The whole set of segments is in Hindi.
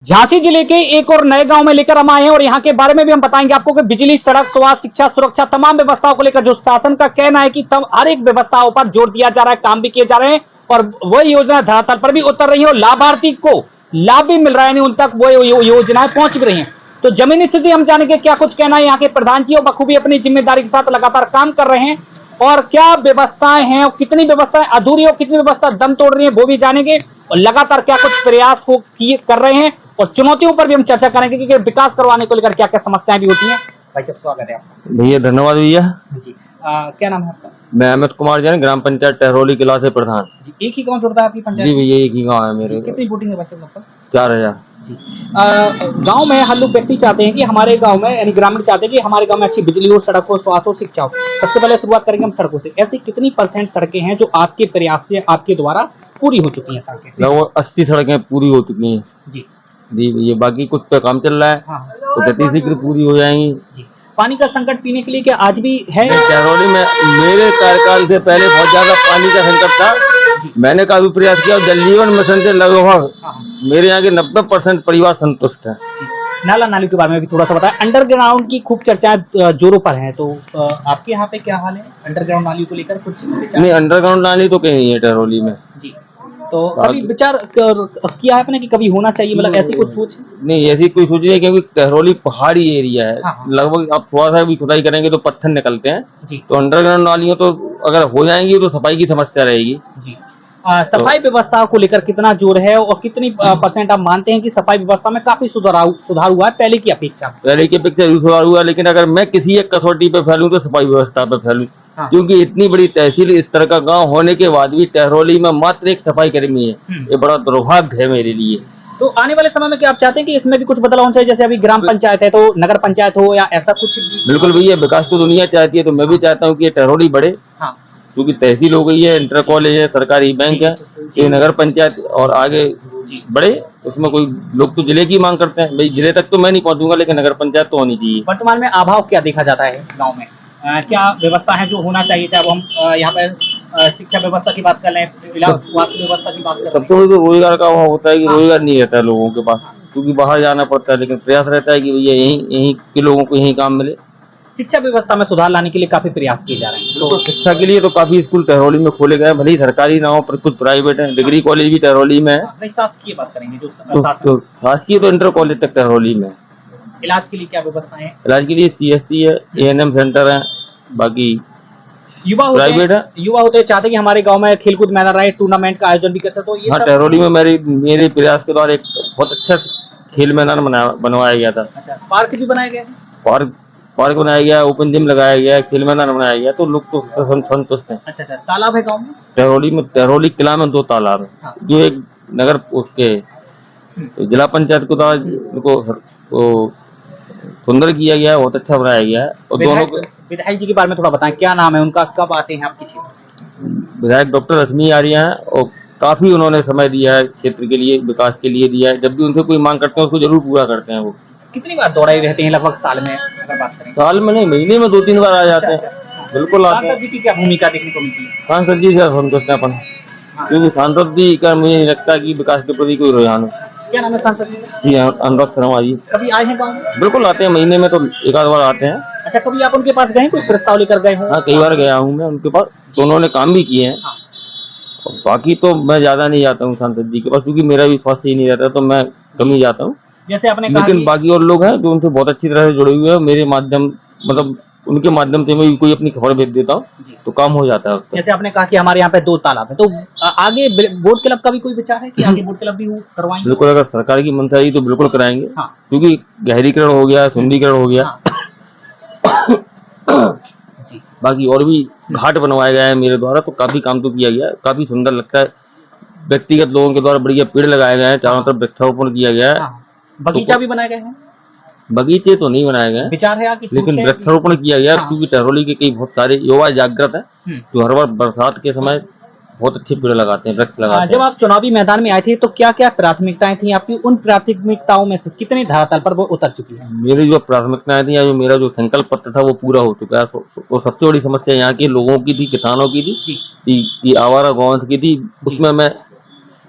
झांसी जिले के एक और नए गांव में लेकर हम आए हैं और यहां के बारे में भी हम बताएंगे आपको कि बिजली, सड़क, स्वास्थ्य, शिक्षा, सुरक्षा तमाम व्यवस्थाओं को लेकर जो शासन का कहना है कि तब हर एक व्यवस्थाओं पर जोर दिया जा रहा है, काम भी किए जा रहे हैं और वही योजना धरातल पर भी उतर रही है और लाभार्थी को लाभ भी मिल रहा है, उन तक वो योजनाएं पहुंच भी रही हैं। तो जमीनी स्थिति हम जानेंगे क्या कुछ कहना है यहाँ के प्रधान जी और बखूबी अपनी जिम्मेदारी के साथ लगातार काम कर रहे हैं और क्या व्यवस्थाएं हैं और कितनी व्यवस्थाएं अधूरी और कितनी व्यवस्था दम तोड़ रही है वो भी जानेंगे और लगातार क्या कुछ प्रयास को कर रहे हैं और चुनौतियों पर भी हम चर्चा करेंगे कि विकास करवाने को लेकर क्या क्या समस्याएं भी होती हैं। भाई साहब स्वागत है आपका। भैया धन्यवाद भैया जी क्या नाम है आपका? मैं अमित कुमार जैन, ग्राम पंचायत टहरोली किला से प्रधान। जी एक ही गांव जुड़ता है आपकी पंचायत? जी भैया एक ही गांव है मेरे। कितनी वोटिंग है वैसे लगभग? 4000। जी गांव में हर लोग व्यक्ति चाहते हैं कि हमारे गांव में यानी ग्रामीण चाहते हैं कि हमारे गांव में अच्छी बिजली हो, सड़क हो, स्वास्थ्य हो, शिक्षा हो। सबसे पहले शुरुआत करेंगे हम सड़कों से। ऐसी कितनी % सड़कें हैं जो आपके प्रयास से आपके द्वारा पूरी हो चुकी हैं? सड़कें लगभग 80 सड़कें पूरी हो चुकी हैं। जी जी भैया बाकी कुछ पे काम चल रहा है। हाँ तो गति शीघ्र पूरी हो जाएंगी। जी पानी का संकट पीने के लिए क्या आज भी है? टहरोली में मेरे कार्यकाल से पहले बहुत ज्यादा पानी का संकट था। मैंने काफी प्रयास किया और जल जीवन मिशन से लगभग मेरे यहाँ के 90% परिवार संतुष्ट है। नाला नाली के बारे में भी थोड़ा सा बताएं। अंडरग्राउंड की खूब चर्चाएं जोरों पर हैं, तो आपके यहाँ पे क्या हाल है अंडरग्राउंड नाली को लेकर? कुछ नहीं, अंडरग्राउंड नाली तो कहीं है टहरोली में। जी तो कभी विचार किया है आपने कि कभी होना चाहिए, मतलब ऐसी कुछ सोच? नहीं ऐसी कोई सोच नहीं है क्योंकि टहरोली पहाड़ी एरिया है। हाँ। लगभग आप थोड़ा सा भी खुदाई करेंगे तो पत्थर निकलते हैं। जी तो अंडरग्राउंड नालियों तो अगर हो जाएंगी तो सफाई की समस्या रहेगी। जी सफाई व्यवस्था को लेकर कितना जोर है और कितनी % आप मानते हैं कि सफाई व्यवस्था में काफी सुधार हुआ है पहले की अपेक्षा? पहले की अपेक्षा सुधार हुआ, लेकिन अगर मैं किसी एक कसौटी पे फैलूं तो सफाई व्यवस्था पे फैलूं। हाँ। क्योंकि इतनी बड़ी तहसील, इस तरह का गांव होने के बाद भी टहरोली में मात्र एक सफाई कर्मी है। ये बड़ा दुर्भाग्य है मेरे लिए। तो आने वाले समय में क्या आप चाहते हैं कि इसमें भी कुछ बदलाव होना चाहिए? जैसे अभी ग्राम पंचायत है तो नगर पंचायत हो या ऐसा कुछ? बिल्कुल भैया, विकास तो दुनिया चाहती है, तो मैं भी चाहता हूँ कि ये टहरोली बढ़े। हाँ। क्योंकि तहसील हो गई है, इंटर कॉलेज है, सरकारी बैंक है, ये नगर पंचायत और आगे बढ़े। उसमें कोई लोग तो जिले की मांग करते हैं, भाई जिले तक तो मैं नहीं पहुंचूंगा, लेकिन नगर पंचायत तो होनी चाहिए। वर्तमान में अभाव क्या देखा जाता है गांव में? क्या व्यवस्था है जो होना चाहिए? चाहे वो हम यहाँ पे शिक्षा व्यवस्था की बात कर लें, स्वास्थ्य व्यवस्था की बात कर लें। सबसे तो रोजगार का अभाव होता है कि रोजगार नहीं रहता है लोगों के पास, क्योंकि बाहर जाना पड़ता है। लेकिन प्रयास रहता है कि भैया यहीं के लोगों को यहीं काम मिले। शिक्षा व्यवस्था में सुधार लाने के लिए काफी प्रयास किए जा रहे हैं। तो शिक्षा के लिए तो काफी स्कूल टहरोली में खोले गए हैं, भले ही सरकारी ना हो पर कुछ प्राइवेट है। डिग्री कॉलेज भी टहरोली में है। शासकीय बात करेंगे जो शासकीय तो इंटर कॉलेज तक टहरोली में। इलाज के लिए क्या व्यवस्था है? इलाज के लिए CSC है, ANM सेंटर है, बाकी युवा होते हैं चाहते कि हमारे गांव में खेलकूद मैदान रहे, टूर्नामेंट का आयोजन भी कर सके। तो ये हाँ, टहरोली में मेरे प्रयास के द्वारा एक बहुत अच्छा खेल मैदान बनवाया गया था। अच्छा, पार्क भी बनाया गया है? पार्क बनाया गया, ओपन जिम लगाया गया, खेल मैदान बनाया गया, तो लोग तो संतुष्ट हैं। अच्छा, तालाब है गाँव में? टहरोली किला में 2 तालाब है। हाँ। जो एक नगर उसके जिला पंचायत को सुंदर किया गया है, बहुत अच्छा बनाया गया है। और दोनों विधायक जी के बारे में थोड़ा बताएं, क्या नाम है उनका, कब आते हैं आपके क्षेत्र? विधायक डॉक्टर रश्मि आर्या हैं और काफी उन्होंने समय दिया है क्षेत्र के लिए, विकास के लिए दिया है। जब भी उनसे कोई मांग करते हैं उसको जरूर पूरा करते हैं। वो कितनी बार दौड़ाई रहते हैं लगभग साल में अगर बात करें? साल में नहीं, महीने में 2-3 बार आ जाते हैं। बिल्कुल आते हैं। सांसद जी की क्या भूमिका देखने को मिलती है? सांसद जी से संतुष्ट है अपन, क्योंकि सांसद जी का मुझे नहीं लगता कि विकास के प्रति कोई रुझान हो। क्या नाम है सांसद जी? अनुराग शर्मा जी। कभी आए हैं गाँव में? बिल्कुल आते हैं, महीने में तो 1-आध बार आते हैं। अच्छा, कभी आप उनके पास गए, कोई प्रस्ताव लेकर गए हो? हाँ, कई बार गया हूँ मैं उनके पास, तो उन्होंने काम भी किए हैं। बाकी तो मैं ज्यादा नहीं जाता हूँ सांसद जी के पास, क्योंकि मेरा भी स्वास्थ्य ही नहीं रहता, तो मैं कम ही जाता हूँ। जैसे आपने कहा, लेकिन बाकी और लोग हैं जो उनसे बहुत अच्छी तरह से जुड़े हुए हैं। मेरे माध्यम मतलब उनके माध्यम से मैं भी कोई अपनी खबर भेज देता हूँ तो काम हो जाता है। जैसे आपने कहा कि हमारे यहाँ पे 2 तालाब है, तो आगे बोट क्लब का भी कोई विचार है कि आगे बोट क्लब भी करवाएंगे? बिल्कुल, अगर सरकार की मंशा है तो बिल्कुल कराएंगे। हाँ। क्योंकि गहरीकरण हो गया, सुंदरीकरण हो गया। हाँ। बाकी और भी घाट बनवाए गए हैं मेरे द्वारा, तो काफी काम तो किया गया, काफी सुंदर लगता है। व्यक्तिगत लोगों के द्वारा बढ़िया पेड़ लगाए गए हैं, चारों तरफ वृक्षारोपण किया गया है। बगीचा भी बनाए गए हैं? बगीचे तो नहीं बनाए गए, विचार है आपकी, लेकिन वृक्षारोपण किया गया। क्योंकि टहरोली के कई बहुत सारे युवा जागृत हैं जो हर बार बरसात के समय बहुत अच्छे पेड़ लगाते हैं, वृक्ष लगाते हैं। जब आप चुनावी मैदान में आए थे तो क्या क्या प्राथमिकताएं थी आपकी? उन प्राथमिकताओं में से कितने धरातल पर वो उतर चुकी है? मेरी जो प्राथमिकताएं थी या जो मेरा जो संकल्प पत्र था वो पूरा हो चुका है। तो सबसे बड़ी समस्या यहाँ के लोगों की थी, किसानों की थी, आवारा गौवंश की थी। उसमें मैं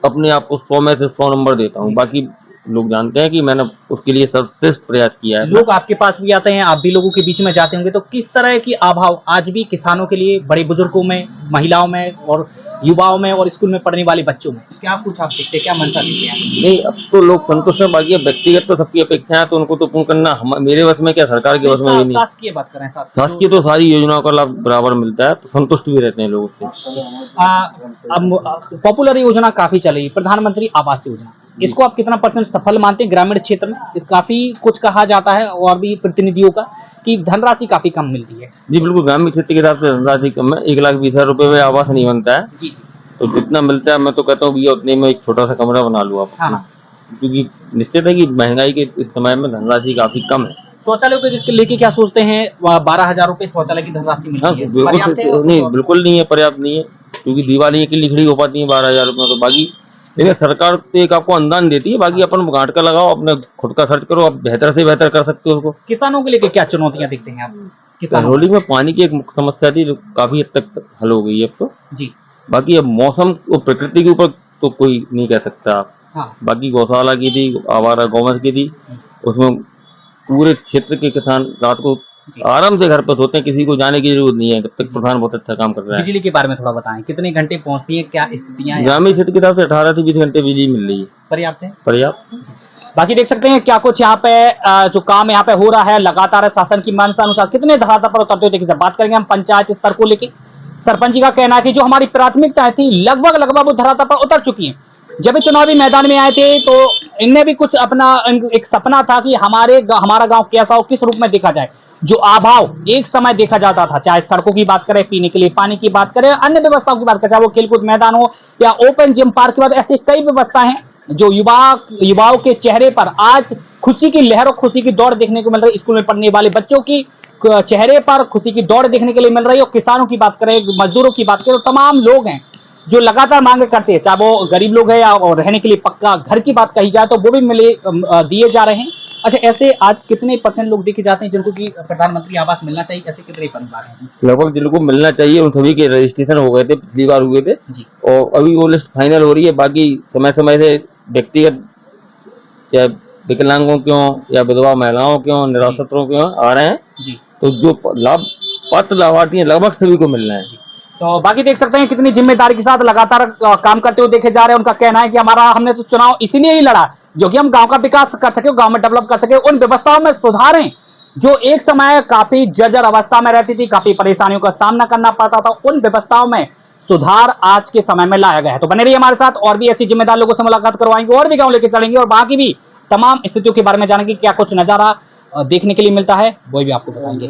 अपने आप को 100 में से 100 नंबर देता हूँ। बाकी लोग जानते हैं कि मैंने उसके लिए सर्वश्रेष्ठ प्रयास किया है। लोग आपके पास भी आते हैं, आप भी लोगों के बीच में जाते होंगे, तो किस तरह की अभाव आज भी किसानों के लिए, बड़े बुजुर्गों में, महिलाओं में और युवाओं में और स्कूल में पढ़ने वाले बच्चों में क्या कुछ आप देखते हैं, क्या मनसा देखते हैं? नहीं, अब तो लोग संतुष्ट हैं, बाकी अब व्यक्तिगत तो सबकी अपेक्षाएं तो उनको तो पूर्ण करना मेरे बस में क्या, सरकार के बस में भी नहीं। शासकीय बात करें, शासकीय तो सारी योजनाओं का लाभ बराबर मिलता है, तो संतुष्ट भी रहते हैं लोग उससे। अब पॉपुलर योजना काफी चली, प्रधानमंत्री आवास योजना, इसको आप कितना % सफल मानते हैं? ग्रामीण क्षेत्र में काफी कुछ कहा जाता है और भी प्रतिनिधियों का कि धनराशि काफी कम मिलती है। जी बिल्कुल, ग्रामीण क्षेत्र के हिसाब से धनराशि कम है। 1,20,000 रुपए में आवास नहीं बनता है। जी, तो जितना मिलता है मैं तो कहता हूँ भैया उतने में एक छोटा सा कमरा बना लो आप। हाँ। क्योंकि निश्चित है कि महंगाई के इस समय में धनराशि काफी कम है। शौचालय को लेके क्या सोचते हैं? 12,000 रुपए शौचालय की धनराशि हाँ मिलती है, बिल्कुल, पर्याप्त है? नहीं बिल्कुल नहीं है, पर्याप्त नहीं है, क्योंकि दिवाली के लिए खड़ी हो पाती है 12,000 रुपये तो बाकी। लेकिन सरकार तो एक आपको अनुदान देती है, बाकी अपन गांठ का लगाओ, अपने खुद का खर्च करो, आप बेहतर से बेहतर कर सकते हो उसको। किसानों के लिए क्या चुनौतियां देखते हैं आप? करौली में पानी की एक मुख्य समस्या थी जो काफी हद तक हल हो गई है अब तो। जी, बाकी अब मौसम और प्रकृति के ऊपर तो कोई नहीं कह सकता आप। हाँ। बाकी गौशाला की थी, आवारा गौवंश की थी, उसमें पूरे क्षेत्र के किसान रात को आराम से घर पर सोते हैं, किसी को जाने की जरूरत नहीं है, जब तक प्रधान बहुत अच्छा काम कर रहा है। बिजली के बारे में थोड़ा बताएं, कितने घंटे पहुंचती है, क्या स्थितियां हैं? ग्रामीण क्षेत्र के हिसाब से 18 से 20 घंटे बिजली मिल रही है, पर्याप्त है? पर्याप्त। बाकी देख सकते हैं क्या कुछ यहाँ पे जो काम यहाँ पे हो रहा है लगातार शासन की मंशा अनुसार कितने धरातल पर उतरते हुए देखिए। बात करेंगे हम पंचायत स्तर को लेकर, सरपंच जी का कहना है कि जो हमारी प्राथमिकताएं थी लगभग वो धरातल पर उतर चुकी हैं। जब भी चुनावी मैदान में आए थे तो इनने भी कुछ अपना एक सपना था कि हमारा गांव कैसा हो, किस रूप में देखा जाए। जो अभाव एक समय देखा जाता था, चाहे सड़कों की बात करें, पीने के लिए पानी की बात करें, अन्य व्यवस्थाओं की बात करें, चाहे वो खेलकूद मैदान हो या ओपन जिम पार्क की बात, ऐसी कई व्यवस्था है जो युवाओं के चेहरे पर आज खुशी की लहर और खुशी की दौड़ देखने को मिल रही है। स्कूल में पढ़ने वाले बच्चों की चेहरे पर खुशी की दौड़ देखने के लिए मिल रही है। और किसानों की बात करें, मजदूरों की बात करें, तो तमाम लोग हैं जो लगातार मांग करते हैं, चाहे वो गरीब लोग हैं या रहने के लिए पक्का घर की बात कही जाए तो वो भी दिए जा रहे हैं। अच्छा, ऐसे आज कितने % लोग देखे जाते हैं जिनको कि प्रधानमंत्री आवास मिलना चाहिए? ऐसे कितने परिवार हैं? लगभग जिनको मिलना चाहिए उन सभी के रजिस्ट्रेशन हो गए थे, पिछली बार हुए थे जी, और अभी वो लिस्ट फाइनल हो रही है। बाकी समय समय से व्यक्तिगत या विकलांगों क्यों या विधवा महिलाओं क्यों, निराश्रितों क्यों आ रहे हैं, जी। तो जो पात्र लाभार्थी हैं लगभग सभी को मिल रहे हैं। तो बाकी देख सकते हैं कितनी जिम्मेदारी के साथ लगातार काम करते हुए देखे जा रहे हैं। उनका कहना है कि हमने तो चुनाव इसीलिए ही लड़ा जो कि हम गांव का विकास कर सके, गांव में डेवलप कर सके, उन व्यवस्थाओं में सुधारें जो एक समय काफी जर्जर अवस्था में रहती थी, काफी परेशानियों का सामना करना पड़ता था। उन व्यवस्थाओं में सुधार आज के समय में लाया गया है। तो बने रहिए हमारे साथ, और भी ऐसी जिम्मेदार लोगों से मुलाकात करवाएंगे और भी गाँव लेके चलेंगे और बाकी भी तमाम स्थितियों के बारे में जानेंगे, क्या कुछ नजारा देखने के लिए मिलता है वो भी आपको बताएंगे।